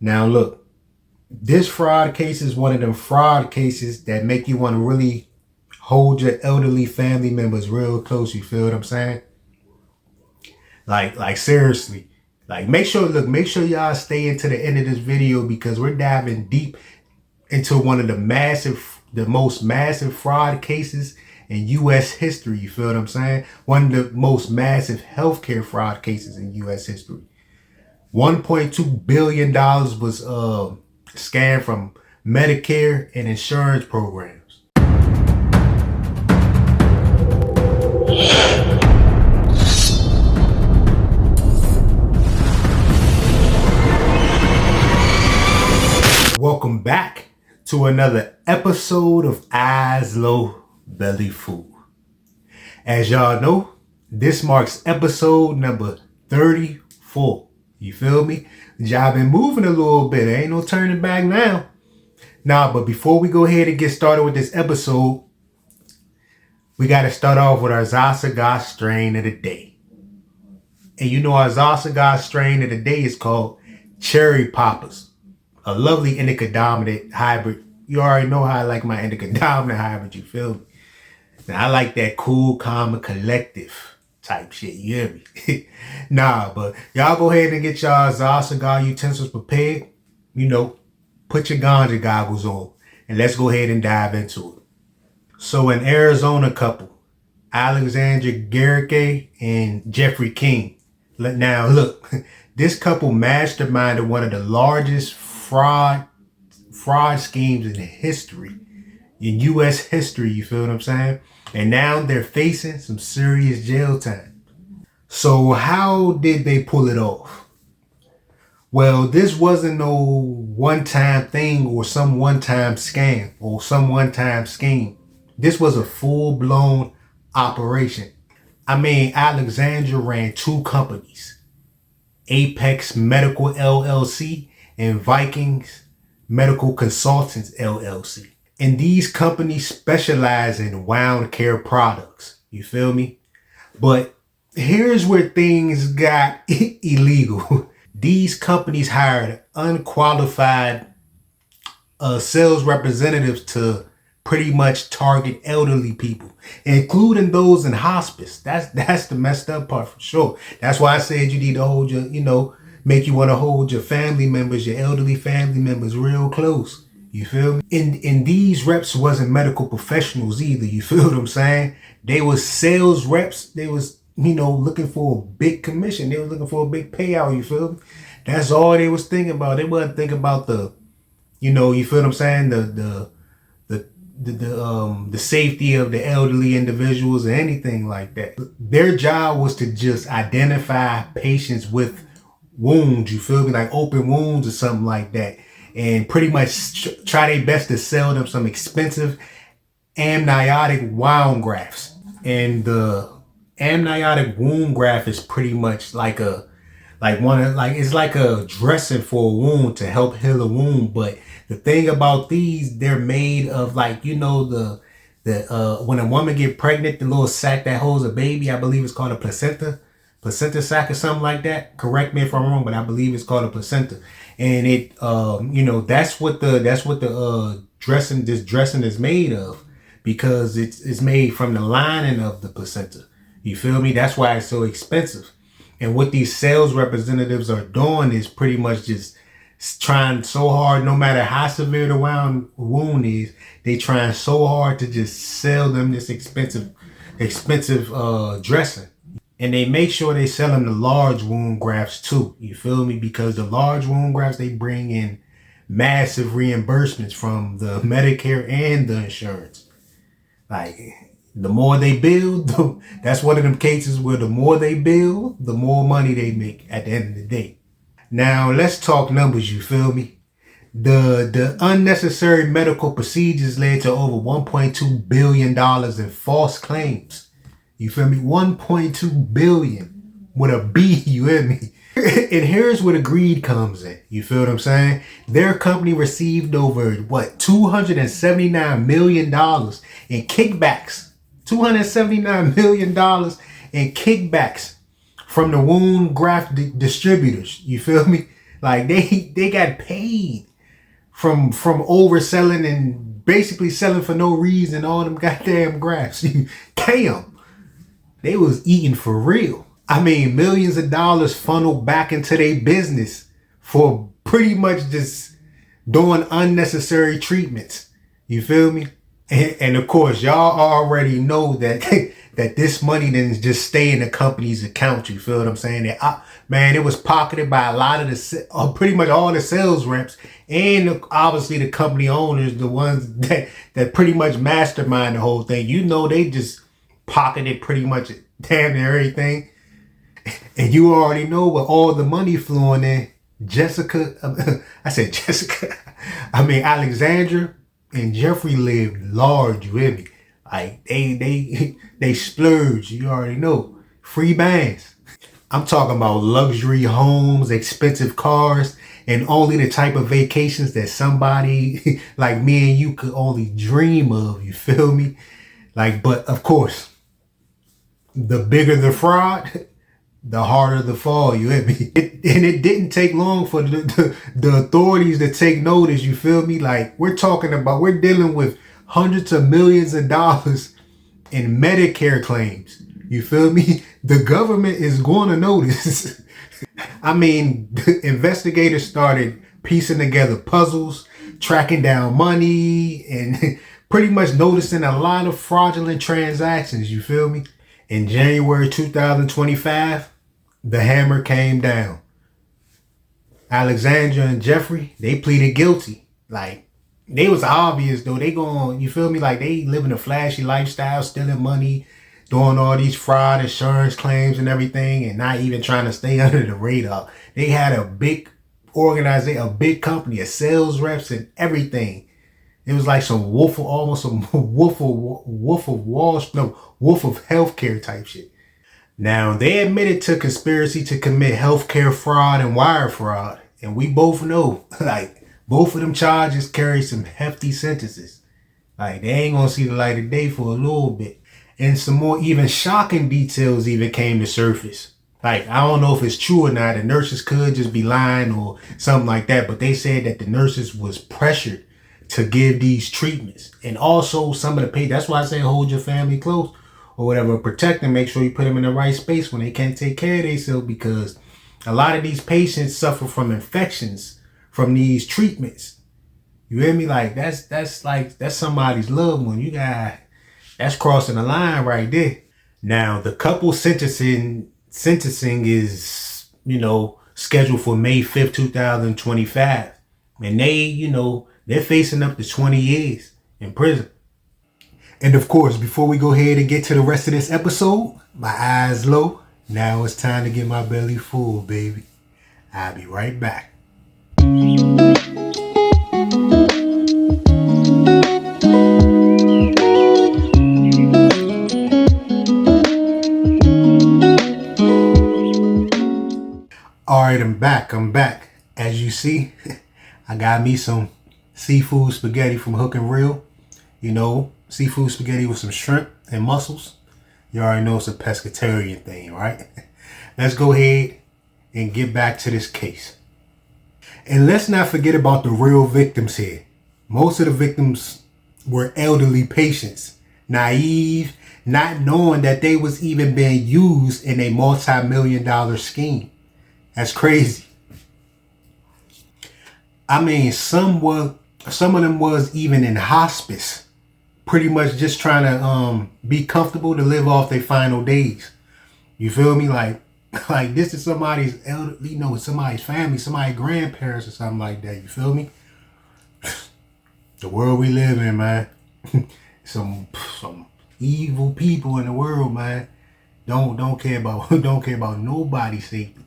Now look, this fraud case is one of them fraud cases that make you want to really hold your elderly family members real close. You feel what I'm saying? Like seriously. Like make sure y'all stay into the end of this video because we're diving deep into one of the most massive fraud cases in U.S. history. You feel what I'm saying? One of the most massive healthcare fraud cases in U.S. history. $1.2 billion was scammed from Medicare and insurance programs. Welcome back to another episode of Eyes Low Belly Food. As y'all know, this marks episode number 34. You feel me? Y'all been moving a little bit. There ain't no turning back now. Nah, but before we go ahead and get started with this episode, we got to start off with our Zasaga strain of the day. And you know our Zasaga strain of the day is called Cherry Poppers. A lovely indica dominant hybrid. You already know how I like my indica dominant hybrid, you feel me? Now, I like that cool, calm, and collective type shit, you hear me? Nah, but y'all go ahead and get y'all cigar utensils prepared. You know, put your ganja goggles on, and let's go ahead and dive into it. So an Arizona couple, Alexandra Garrick and Jeffrey King. Now look, this couple masterminded one of the largest fraud schemes in history, in U.S. history, you feel what I'm saying? And now they're facing some serious jail time. So how did they pull it off? Well, this wasn't no one-time thing or some one-time scam or some one-time scheme. This was a full-blown operation. I mean, Alexandra ran two companies, Apex Medical LLC and Vikings Medical Consultants LLC. And these companies specialize in wound care products. You feel me? But here's where things got illegal. These companies hired unqualified sales representatives to pretty much target elderly people, including those in hospice. That's the messed up part for sure. That's why I said you need to hold your, make you want to hold your family members, your elderly family members real close. You feel me? And these reps wasn't medical professionals either. You feel what I'm saying? They was sales reps. They was, looking for a big commission. They was looking for a big payout. You feel me? That's all they was thinking about. They wasn't thinking about the, you feel what I'm saying? The safety of the elderly individuals or anything like that. Their job was to just identify patients with wounds, you feel me, like open wounds or something like that, and pretty much try their best to sell them some expensive amniotic wound grafts. And the amniotic wound graft is pretty much like it's like a dressing for a wound to help heal a wound. But the thing about these, they're made of the when a woman get pregnant, the little sac that holds a baby, I believe it's called a placenta sac or something like that. Correct me if I'm wrong, but I believe it's called a placenta. And it, that's what the dressing is made of, because it's made from the lining of the placenta. You feel me? That's why it's so expensive. And what these sales representatives are doing is pretty much just trying so hard, no matter how severe the wound is, they trying so hard to just sell them this expensive dressing. And they make sure they sell them the large wound grafts too. You feel me? Because the large wound grafts, they bring in massive reimbursements from the Medicare and the insurance. Like, the more they build, that's one of them cases where the more they build, the more money they make at the end of the day. Now, let's talk numbers, you feel me? The unnecessary medical procedures led to over $1.2 billion in false claims. You feel me? 1.2 billion with a B, you hear me? And here's where the greed comes in. You feel what I'm saying? Their company received over, $279 million in kickbacks. $279 million in kickbacks from the wound graft distributors. You feel me? Like they got paid from overselling and basically selling for no reason all them goddamn grafts. Damn, they was eating for real. I mean, millions of dollars funneled back into their business for pretty much just doing unnecessary treatments. You feel me? And of course, y'all already know that that this money didn't just stay in the company's account. You feel what I'm saying? That man, it was pocketed by a lot of pretty much all the sales reps, and obviously the company owners, the ones that pretty much mastermind the whole thing. You know, they just pocketed pretty much damn near everything. And you already know where all the money flowing in. I said Jessica. I mean Alexandra and Jeffrey lived large, you hear me? Like they splurge, you already know. Free bands. I'm talking about luxury homes, expensive cars, and only the type of vacations that somebody like me and you could only dream of, you feel me? Like, but of course, the bigger the fraud, the harder the fall, you hit me. And it didn't take long for the authorities to take notice, you feel me? Like, we're dealing with hundreds of millions of dollars in Medicare claims. You feel me? The government is going to notice. I mean, the investigators started piecing together puzzles, tracking down money, and pretty much noticing a lot of fraudulent transactions, you feel me? In January 2025, the hammer came down. Alexandra and Jeffrey, they pleaded guilty. Like, they was obvious though. They going, you feel me? Like, they living a flashy lifestyle, stealing money, doing all these fraud insurance claims and everything, and not even trying to stay under the radar. They had a big organization, a big company, a sales reps and everything. It was like some wolf of healthcare type shit. Now, they admitted to conspiracy to commit healthcare fraud and wire fraud. And we both know, like, both of them charges carry some hefty sentences. Like, they ain't gonna see the light of day for a little bit. And some more even shocking details even came to surface. Like, I don't know if it's true or not. The nurses could just be lying or something like that. But they said that the nurses was pressured to give these treatments. And also some of the patients, that's why I say hold your family close or whatever, protect them, make sure you put them in the right space when they can't take care of themselves, because a lot of these patients suffer from infections from these treatments. You hear me? Like, that's somebody's loved one. That's crossing the line right there. Now, the couple sentencing is, scheduled for May 5th, 2025. And they're facing up to 20 years in prison. And of course, before we go ahead and get to the rest of this episode, my eyes low. Now it's time to get my belly full, baby. I'll be right back. All right, I'm back. As you see, I got me some seafood spaghetti from Hook and Reel. Seafood spaghetti with some shrimp and mussels. You already know it's a pescatarian thing, right? Let's go ahead and get back to this case. And let's not forget about the real victims here. Most of the victims were elderly patients, naive, not knowing that they was even being used in a multi-million-dollar scheme. That's crazy. I mean, some of them was even in hospice, pretty much just trying to be comfortable to live off their final days. You feel me? Like this is somebody's elderly, somebody's family, somebody's grandparents or something like that. You feel me? The world we live in, man. some evil people in the world, man. Don't care about nobody's safety.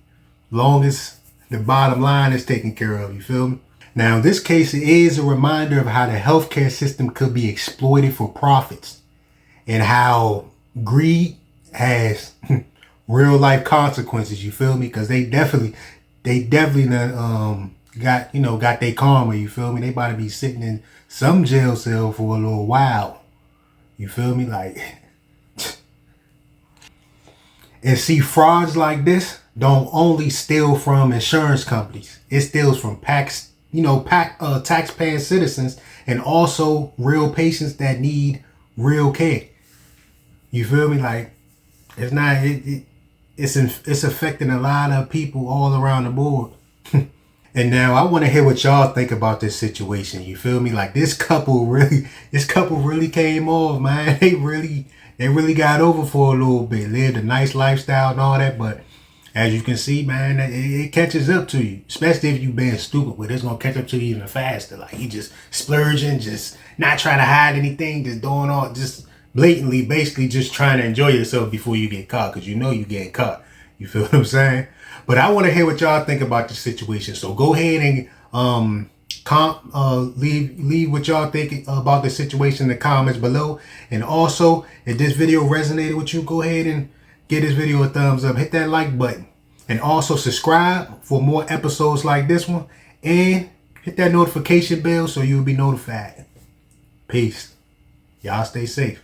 Long as the bottom line is taken care of, you feel me? Now, this case is a reminder of how the healthcare system could be exploited for profits and how greed has real life consequences, you feel me? Because they definitely got their karma, you feel me? They about to be sitting in some jail cell for a little while, you feel me? Like, and see, frauds like this, don't only steal from insurance companies. It steals from tax-paying citizens and also real patients that need real care. You feel me? Like, it's affecting a lot of people all around the board. And now I want to hear what y'all think about this situation. You feel me? Like, this couple really came off, man. They really got over for a little bit, lived a nice lifestyle and all that. But as you can see, man, it catches up to you. Especially if you being stupid with it. It's gonna catch up to you even faster. Like, you just splurging, just not trying to hide anything, just doing all, just blatantly, basically just trying to enjoy yourself before you get caught, because you know you getting caught. You feel what I'm saying? But I want to hear what y'all think about the situation. So go ahead and leave what y'all think about the situation in the comments below. And also, if this video resonated with you, go ahead and give this video a thumbs up. Hit that like button. And also subscribe for more episodes like this one. And hit that notification bell so you'll be notified. Peace. Y'all stay safe.